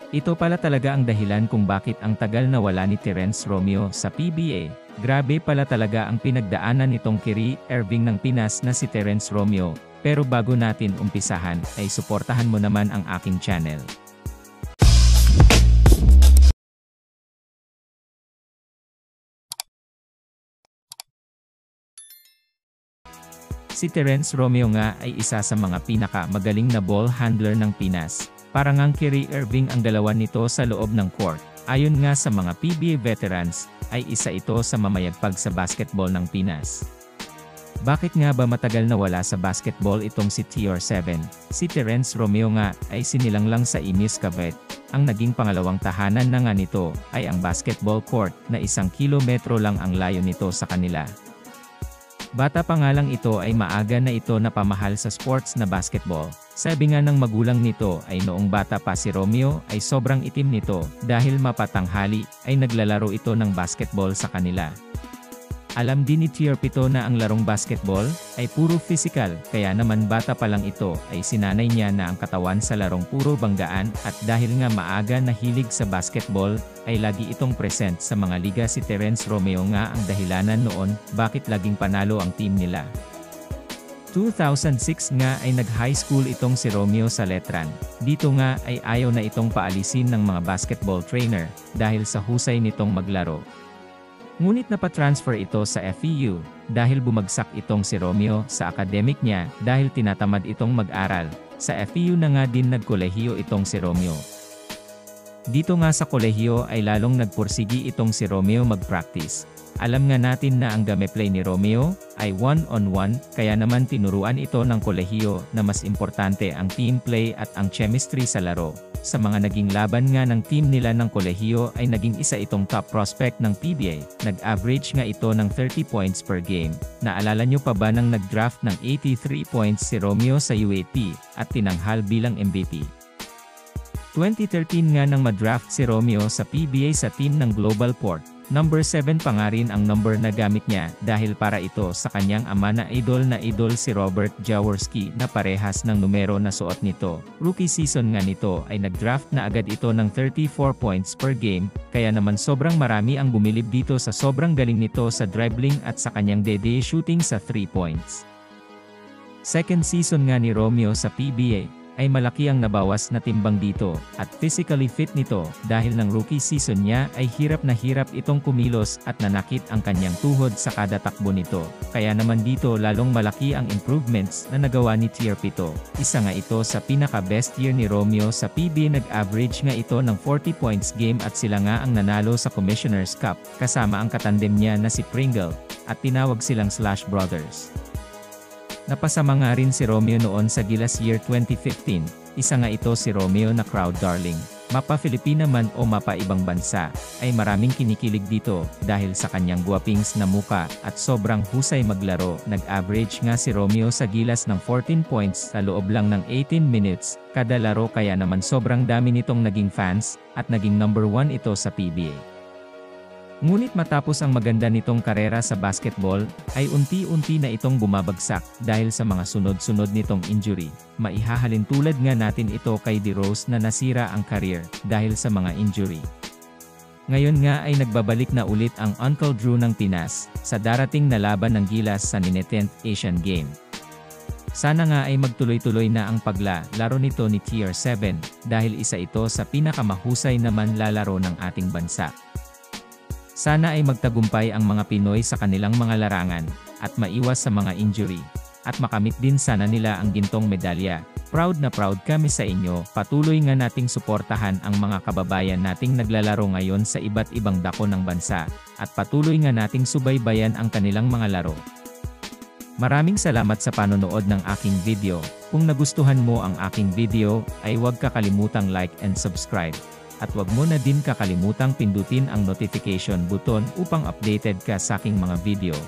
Ito pala talaga ang dahilan kung bakit ang tagal na wala ni Terence Romeo sa PBA. Grabe pala talaga ang pinagdaanan nitong Kyrie Irving ng Pinas na si Terence Romeo. Pero bago natin umpisahan, ay suportahan mo naman ang aking channel. Si Terence Romeo nga ay isa sa mga pinaka-magaling na ball handler ng Pinas. Para ngang Kyrie Irving ang galawan nito sa loob ng court. Ayon nga sa mga PBA veterans, ay isa ito sa mamayagpag sa basketball ng Pinas. Bakit nga ba matagal na wala sa basketball itong si TR7? Si Terence Romeo nga ay sinilang lang sa Imis Cavite. Ang naging pangalawang tahanan na nga nito ay ang basketball court na 1 kilometro lang ang layo nito sa kanila. Bata pa nga lang ito ay maaga na ito napamahal sa sports na basketball. Sabi nga ng magulang nito ay noong bata pa si Romeo ay sobrang itim nito dahil mapatanghali ay naglalaro ito ng basketball sa kanila. Alam din ni TR7 na ang larong basketball ay puro physical, kaya naman bata pa lang ito ay sinanay niya na ang katawan sa larong puro banggaan at dahil nga maaga na hilig sa basketball, ay lagi itong present sa mga liga. Si Terence Romeo nga ang dahilanan noon bakit laging panalo ang team nila. 2006 nga ay nag-high school itong si Romeo sa Letran. Dito nga ay ayaw na itong paalisin ng mga basketball trainer dahil sa husay nitong maglaro. Ngunit napatransfer ito sa FEU, dahil bumagsak itong si Romeo sa academic niya dahil tinatamad itong mag-aral. Sa FEU na nga din nagkolehiyo itong si Romeo. Dito nga sa kolehiyo ay lalong nagpursigi itong si Romeo mag-practice. Alam nga natin na ang gameplay ni Romeo ay one-on-one, kaya naman tinuruan ito ng kolehiyo na mas importante ang team play at ang chemistry sa laro. Sa mga naging laban nga ng team nila ng kolehiyo ay naging isa itong top prospect ng PBA. Nag-average nga ito ng 30 points per game. Naalala nyo pa ba nang nag-draft ng 83 points si Romeo sa UAP at tinanghal bilang MVP? 2013 nga nang madraft si Romeo sa PBA sa team ng Global Port. Number 7 pa nga rin ang number na gamit niya dahil para ito sa kanyang ama na idol si Robert Jaworski na parehas ng numero na suot nito. Rookie season nga nito ay nag-draft na agad ito ng 34 points per game, kaya naman sobrang marami ang bumilib dito sa sobrang galing nito sa dribbling at sa kanyang dede shooting sa 3 points. Second season nga ni Romeo sa PBA ay malaki ang nabawas na timbang dito, at physically fit nito, dahil ng rookie season niya ay hirap na hirap itong kumilos at nanakit ang kanyang tuhod sa kada takbo nito. Kaya naman dito lalong malaki ang improvements na nagawa ni TR7. Isa nga ito sa pinaka-best year ni Romeo sa PBA. Nag-average nga ito ng 40 points game at sila nga ang nanalo sa Commissioner's Cup, kasama ang katandem niya na si Pringle, at tinawag silang Slash Brothers. Napasama nga rin si Romeo noon sa Gilas year 2015, isa nga ito si Romeo na crowd darling. Mapa Filipina man o mapa ibang bansa, ay maraming kinikilig dito dahil sa kanyang guwapings na muka at sobrang husay maglaro. Nag-average nga si Romeo sa Gilas ng 14 points sa loob lang ng 18 minutes kada laro, kaya naman sobrang dami nitong naging fans at naging number 1 ito sa PBA. Ngunit matapos ang maganda nitong karera sa basketball, ay unti-unti na itong bumabagsak dahil sa mga sunod-sunod nitong injury. Maihahalin tulad nga natin ito kay DeRozan na nasira ang career dahil sa mga injury. Ngayon nga ay nagbabalik na ulit ang Uncle Drew ng Pinas sa darating na laban ng Gilas sa 10th Asian Game. Sana nga ay magtuloy-tuloy na ang paglalaro nito ni TR7 dahil isa ito sa pinakamahusay na manlalaro ng ating bansa. Sana ay magtagumpay ang mga Pinoy sa kanilang mga larangan, at maiwas sa mga injury, at makamit din sana nila ang gintong medalya. Proud na proud kami sa inyo. Patuloy nga nating suportahan ang mga kababayan nating naglalaro ngayon sa iba't ibang dako ng bansa, at patuloy nga nating subaybayan ang kanilang mga laro. Maraming salamat sa panonood ng aking video. Kung nagustuhan mo ang aking video, ay huwag kakalimutang like and subscribe. At wag mo na din kakalimutang pindutin ang notification button upang updated ka sa aking mga video.